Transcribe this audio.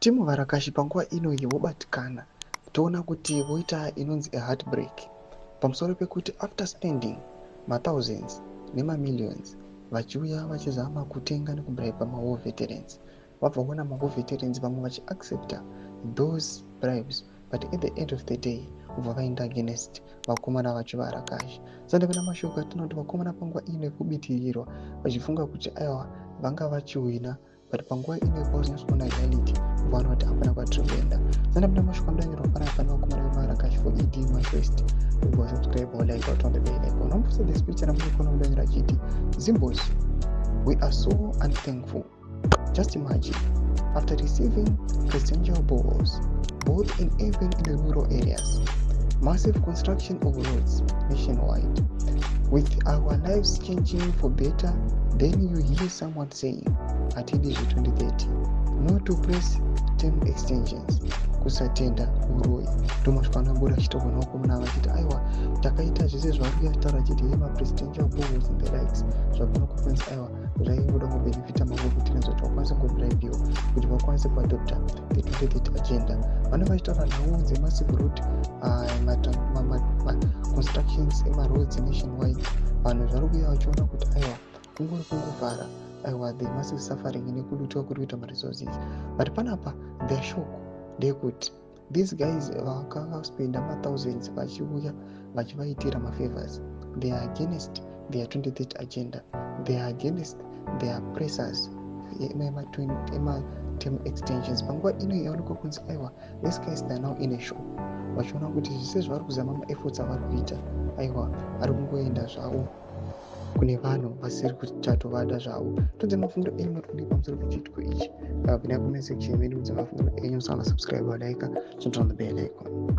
timu varakashi panguva inoyi vobatikana toona kuti voita inonzi aheartbreak pamusoro pekuti after spending mathousands nemamillions vachiuya vachizama kutenga nekubraiba mawar veterans, vabva kuona mawar veterans vamwe vachiaccepta those bribes, but at the end of the day vobva vaenda against vakomana vacho varakashi. Saka pana mashoko atinoona kuti vakomana panguva ino yekubitirirwa vachifunga kuti aiwa vanga vachiwina, but panguva ino yekwauzonyatso kuona reality vanoona kuti hapana kwatiri kuenda. Saka pana mashoko andanyorwa pana vakomana vemarakashi for ED my first go subscribe or like out on the bell icon. Unamposta this picture namukona mudanyira achiti Zimbos, we are so unthankful. Just imagine, after receiving presidential balls both in urban and rural areas, massive construction of roads nationwide, with our lives changing for better, then you hear someone saying at EDG 2030 no to press term extensions kusatenda uroi. Ndomashikana chitogona wakomana vachiti aiwa takaita zvese zvavari kutaura chiti yemapresidential balls and the likes zvakona kufensa aiwa zvaibuda kubenefita makokutirenzwa kuti vakwanise kubraibiwa kuti vakwanise kuadopta the 2030 agenda. Vanenge vachitaura nhau dzemassive road constructions emaroads nationwide, vanhu zvari kuuya vachiona kuti aiwa kungori kunguvhara aiwa the massive suffering nekudutiwa kuri kuita maresources, but panapa their shoko ndeyekuti these guys vakanga vaspenda mathousands vachiuya vachivaitira mafavors, they are against their 2030 agenda, they are against their pressers ema-term extensions. Panguva ino yaonekwa kunzi aiwa these guys are now in a show, vachiona kuti zvese zvavari kuzama maefforts avari kuita aiwa ari kungoenda zvavo kune vanhu vasiri kuchatovada zvavo. Tonze mafundo enyu matodi pamusoro pechitiko ichi pinda comment section medu udze mafundo enyu, sana subscribe, like, turn on the bell icon.